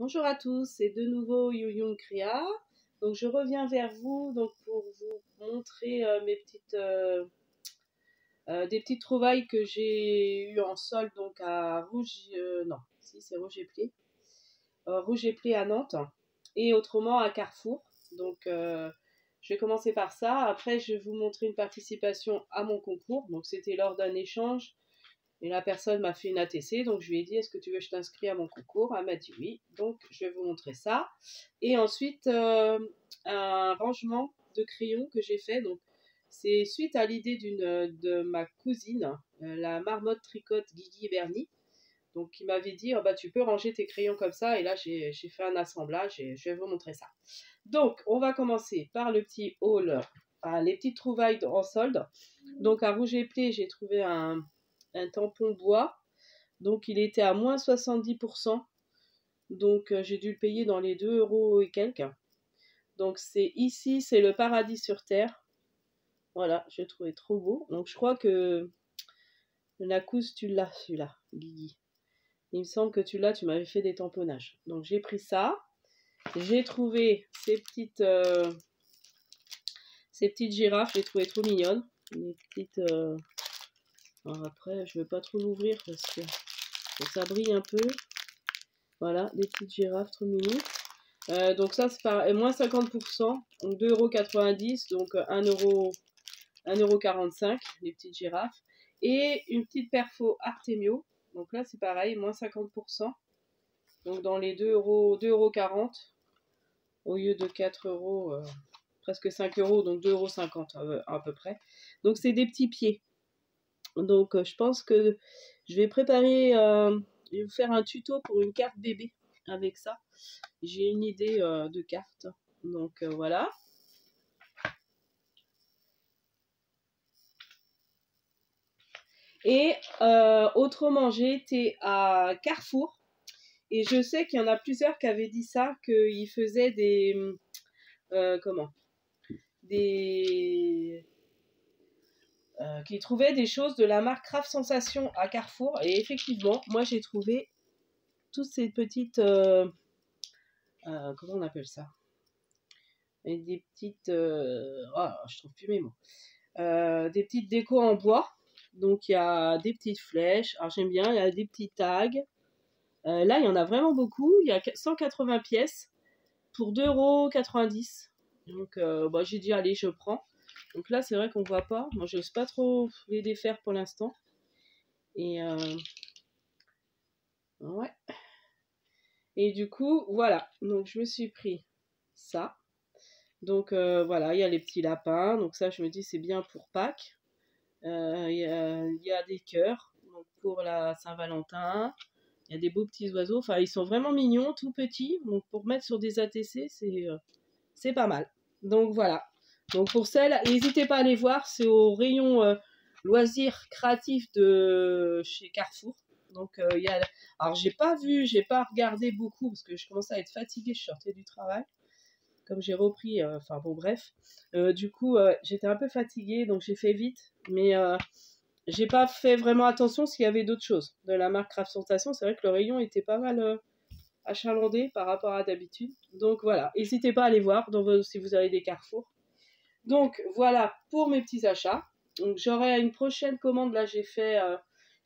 Bonjour à tous, c'est de nouveau Youyong Créa. Donc je reviens vers vous pour vous montrer des petites trouvailles que j'ai eues en solde donc à Rouge et Plé, Rouge et Plé à Nantes et autrement à Carrefour. Je vais commencer par ça. Après je vais vous montrer une participation à mon concours. Donc c'était lors d'un échange. Et la personne m'a fait une ATC, donc je lui ai dit, est-ce que tu veux que je t'inscris à mon concours? Elle m'a dit oui, donc je vais vous montrer ça. Et ensuite, un rangement de crayons que j'ai fait. Donc, c'est suite à l'idée de ma cousine, la marmotte tricote Guigui Bernie, donc qui m'avait dit, oh, bah, tu peux ranger tes crayons comme ça. Et là, j'ai fait un assemblage et je vais vous montrer ça. Donc, on va commencer par le petit haul, les petites trouvailles en solde. Donc, à Rouge et Plé, j'ai trouvé un tampon bois, donc il était à moins 70%, donc j'ai dû le payer dans les 2 euros et quelques. Donc c'est le paradis sur terre. Voilà, je le trouvais trop beau. Donc je crois que la cousse, tu l'as celui-là, Guigui. Il me semble que tu l'as, tu m'avais fait des tamponnages. Donc j'ai pris ça. J'ai trouvé ces petites girafes, je les trouvais trop mignonnes. Les petites. Alors après, je ne veux pas trop l'ouvrir parce que ça brille un peu. Voilà, des petites girafes trop mini. Donc ça, c'est par moins 50%, donc 2,90 €, donc 1,45 €, les petites girafes. Et une petite perfo Artemio, donc là c'est pareil, moins 50%, donc dans les 2,40 € au lieu de 4 €, presque 5 €, donc 2,50 € à peu près. Donc c'est des petits pieds. Donc je pense que je vais préparer, je vais vous faire un tuto pour une carte bébé avec ça. J'ai une idée de carte. Donc voilà. Et autrement, j'ai été à Carrefour. Et je sais qu'il y en a plusieurs qui avaient dit ça, qu'ils faisaient qu'ils trouvaient des choses de la marque Craft Sensation à Carrefour. Et effectivement, moi j'ai trouvé toutes ces petites... comment on appelle ça? Et des petites... je trouve plus mes mots. Des petites décos en bois. Donc il y a des petites flèches. Alors j'aime bien, il y a des petits tags. Là, il y en a vraiment beaucoup. Il y a 180 pièces pour 2,90 €. Donc j'ai dit, allez, je prends. Donc là, c'est vrai qu'on ne voit pas. Moi, je n'ose pas trop les défaire pour l'instant. Et ouais. Et du coup, voilà. Donc je me suis pris ça. Donc voilà, il y a les petits lapins. Donc ça, je me dis, c'est bien pour Pâques. Il y a des cœurs donc pour la Saint-Valentin. Il y a des beaux petits oiseaux. Enfin, ils sont vraiment mignons, tout petits. Donc pour mettre sur des ATC, c'est pas mal. Donc voilà. Donc pour celles, n'hésitez pas à aller voir. C'est au rayon loisirs créatifs de chez Carrefour. Donc il y a... Alors j'ai pas regardé beaucoup parce que je commençais à être fatiguée. Je sortais du travail. Comme j'ai repris, enfin bon bref, du coup j'étais un peu fatiguée donc j'ai fait vite, mais j'ai pas fait vraiment attention s'il y avait d'autres choses de la marque Craft Sensation. C'est vrai que le rayon était pas mal achalandé par rapport à d'habitude, donc voilà, n'hésitez pas à aller voir si vous avez des Carrefour. Donc voilà pour mes petits achats. Donc j'aurai une prochaine commande. Là j'ai fait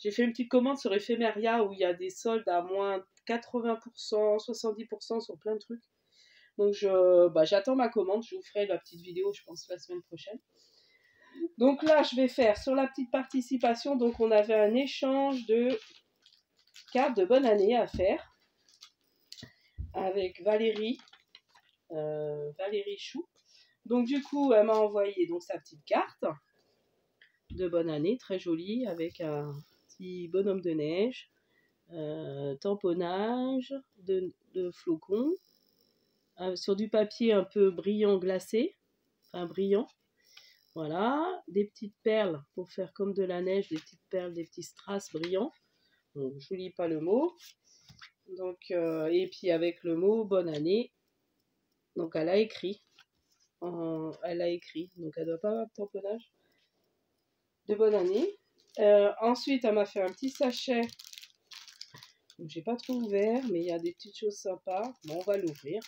une petite commande sur Ephemeria où il y a des soldes à moins 80%, 70% sur plein de trucs. Donc j'attends ma commande, je vous ferai la petite vidéo je pense la semaine prochaine. Donc là je vais faire sur la petite participation, donc on avait un échange de cartes de bonne année à faire avec Valérie Chou. Donc du coup elle m'a envoyé donc sa petite carte de bonne année, très jolie, avec un petit bonhomme de neige, tamponnage de flocons, sur du papier un peu brillant glacé, enfin brillant. Voilà, des petites perles pour faire comme de la neige, des petites perles, des petits strass brillants. Donc je vous lis pas le mot. Donc et puis avec le mot bonne année. Donc elle a écrit. Donc elle doit pas avoir de tamponnage de bonne année. Ensuite elle m'a fait un petit sachet J'ai pas trop ouvert, mais il y a des petites choses sympas. Bon, on va l'ouvrir.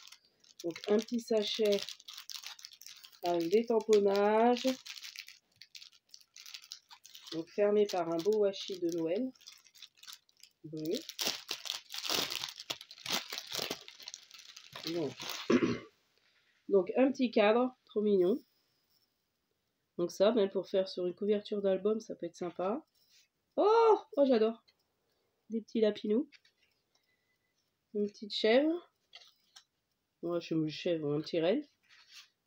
Donc un petit sachet avec des tamponnages. Donc fermé par un beau washi de Noël bleu. Donc un petit cadre, trop mignon. Donc ça, même pour faire sur une couverture d'album, ça peut être sympa. Oh, oh j'adore. Des petits lapinous. Une petite chèvre. Moi, je suis une chèvre, un petit renne.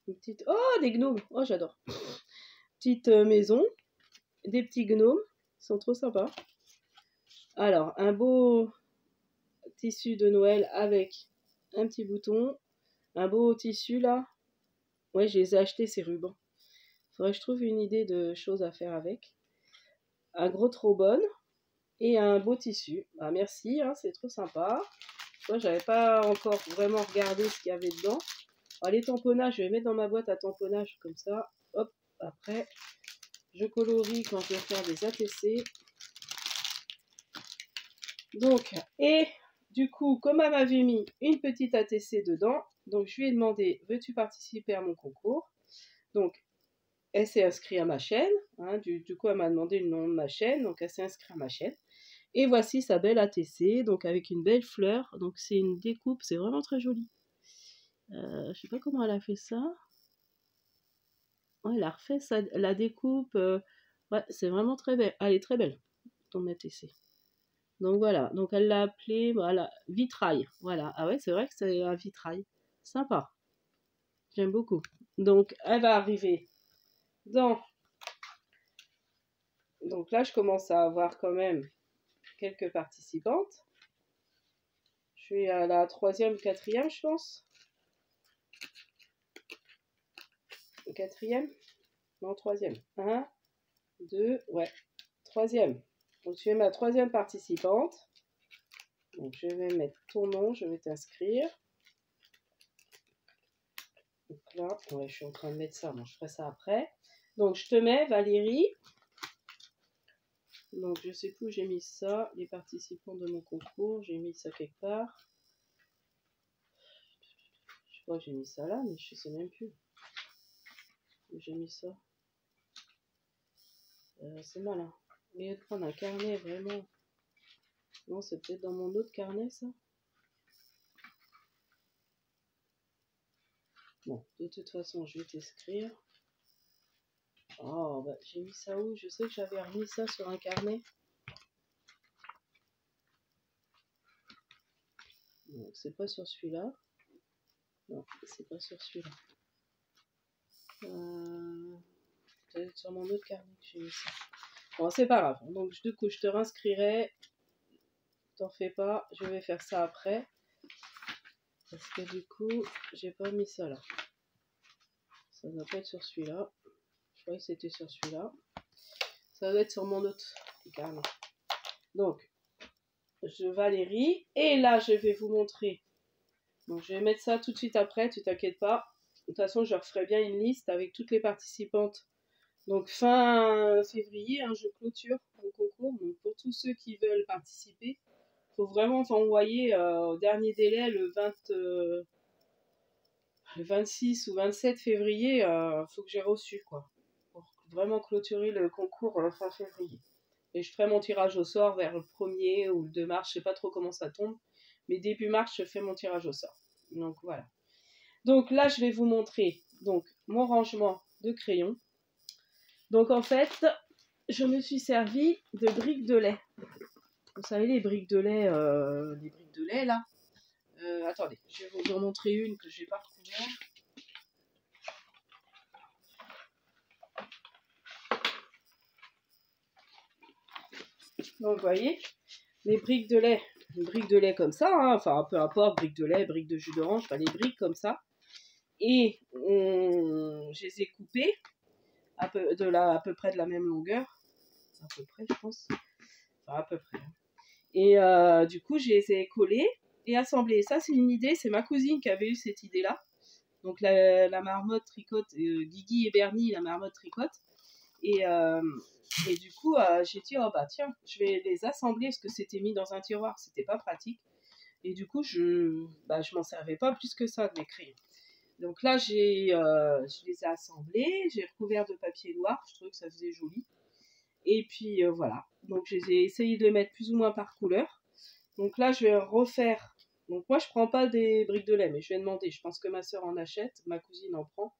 Une petite... Oh, des gnomes. Oh, j'adore. Petite maison. Des petits gnomes. Ils sont trop sympas. Alors, un beau tissu de Noël avec un petit bouton. Un beau tissu, là. Ouais, je les ai achetés, ces rubans. Faudrait que je trouve une idée de choses à faire avec. Un gros trombone. Et un beau tissu. Bah, merci, hein, c'est trop sympa. Moi, j'avais pas encore vraiment regardé ce qu'il y avait dedans. Alors, les tamponnages, je vais mettre dans ma boîte à tamponnage comme ça. Hop, après, je colorie quand je vais faire des ATC. Donc, et du coup, comme elle m'avait mis une petite ATC dedans, donc je lui ai demandé, veux-tu participer à mon concours? Donc, elle s'est inscrite à ma chaîne. Hein, du coup, elle m'a demandé le nom de ma chaîne, donc elle s'est inscrite à ma chaîne. Et voici sa belle ATC, donc avec une belle fleur. Donc c'est une découpe, c'est vraiment très joli. Je sais pas comment elle a fait ça. Ouais, elle a refait ça, la découpe. Ouais, c'est vraiment très belle. Elle est très belle, ton ATC. Donc voilà, donc elle l'a appelé, voilà, vitrail. Voilà, ah ouais, c'est vrai que c'est un vitrail. Sympa. J'aime beaucoup. Donc elle va arriver dans... Donc là, je commence à avoir quand même quelques participantes. Je suis à la 3e, 4e, je pense. 4e? Non, 3e. 1, 2, ouais. 3e. Donc, tu es ma 3e participante. Donc, je vais mettre ton nom, je vais t'inscrire. Donc là, ouais, je suis en train de mettre ça, moi je ferai ça après. Donc, je te mets Valérie. Donc, je sais plus où j'ai mis ça. Les participants de mon concours, j'ai mis ça quelque part. Je crois que j'ai mis ça là, mais je sais même plus où j'ai mis ça. C'est malin. Au lieu de prendre un carnet, vraiment. Non, c'est peut-être dans mon autre carnet, ça. Bon, de toute façon, je vais t'inscrire. Oh, bah, j'ai mis ça où? Je sais que j'avais remis ça sur un carnet. Donc, c'est pas sur celui-là. Non, c'est pas sur celui-là. Peut-être sur mon autre carnet que j'ai mis ça. Bon, c'est pas grave. Donc, du coup, je te réinscrirai. T'en fais pas. Je vais faire ça après. Parce que du coup, j'ai pas mis ça là. Ça doit pas être sur celui-là. Je croyais que c'était sur celui-là. Ça doit être sur mon autre carnet. Donc, Valérie. Et là, je vais vous montrer. Donc, je vais mettre ça tout de suite après, tu t'inquiètes pas. De toute façon, je referai bien une liste avec toutes les participantes. Donc, fin février, hein, je clôture le concours. Donc, pour tous ceux qui veulent participer, il faut vraiment t'envoyer au dernier délai le 26 ou 27 février. Il faut que j'ai reçu, quoi. Pour vraiment clôturer le concours fin février. Et je ferai mon tirage au sort vers le 1er ou le 2 mars, je sais pas trop comment ça tombe. Mais début mars, je fais mon tirage au sort. Donc voilà. Donc là, je vais vous montrer donc, mon rangement de crayons. Donc en fait, je me suis servi de briques de lait. Vous savez, les briques de lait là. Attendez, je vais vous en montrer une que je n'ai pas recouvert. Donc vous voyez, les briques de lait. Une brique de lait comme ça, hein, enfin peu importe, briques de lait, briques de jus d'orange, enfin les briques comme ça. Et je les ai coupées à peu près de la même longueur. À peu près, je pense. Enfin, à peu près. Et du coup, je les ai collées et assemblées. Ça, c'est une idée. C'est ma cousine qui avait eu cette idée-là. Donc, la marmotte tricote, Guigui et Bernie, la marmotte tricote. Et Et du coup, j'ai dit, oh bah tiens, je vais les assembler parce que c'était mis dans un tiroir, c'était pas pratique. Et du coup, je m'en servais pas plus que ça de mes crayons. Donc là, je les ai assemblés, j'ai recouvert de papier noir, je trouvais que ça faisait joli. Et puis voilà, donc j'ai essayé de les mettre plus ou moins par couleur. Donc là, je vais refaire. Donc moi, je prends pas des briques de lait, mais je vais demander. Je pense que ma soeur en achète, ma cousine en prend.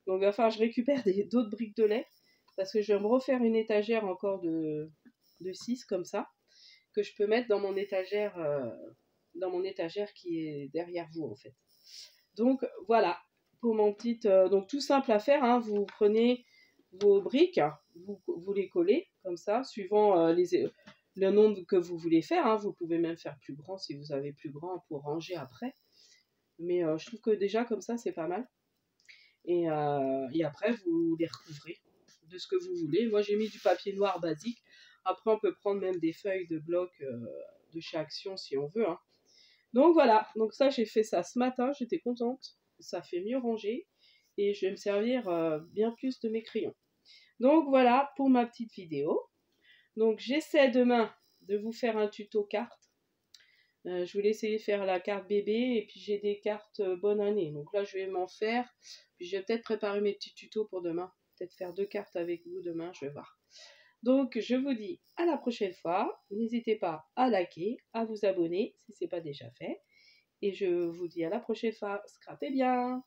Donc enfin, je récupère d'autres briques de lait parce que je vais me refaire une étagère encore de 6 comme ça, que je peux mettre dans mon étagère qui est derrière vous en fait. Donc voilà, pour mon petit... donc tout simple à faire, hein, vous prenez vos briques, vous les collez comme ça, suivant le nombre que vous voulez faire. Hein. Vous pouvez même faire plus grand si vous avez plus grand pour ranger après. Mais je trouve que déjà comme ça, c'est pas mal. Et après, vous les recouvrez de ce que vous voulez. Moi, j'ai mis du papier noir basique. Après, on peut prendre même des feuilles de bloc de chez Action si on veut. Hein. Donc voilà, donc ça, j'ai fait ça ce matin. J'étais contente. Ça fait mieux ranger. Et je vais me servir bien plus de mes crayons. Donc voilà pour ma petite vidéo. Donc j'essaie demain de vous faire un tuto carte. Je voulais essayer de faire la carte bébé et puis j'ai des cartes bonne année. Donc là, je vais m'en faire. Puis je vais peut-être préparer mes petits tutos pour demain. Peut-être faire 2 cartes avec vous demain, je vais voir. Donc je vous dis à la prochaine fois. N'hésitez pas à liker, à vous abonner si ce n'est pas déjà fait. Et je vous dis à la prochaine fois. Scrapez bien!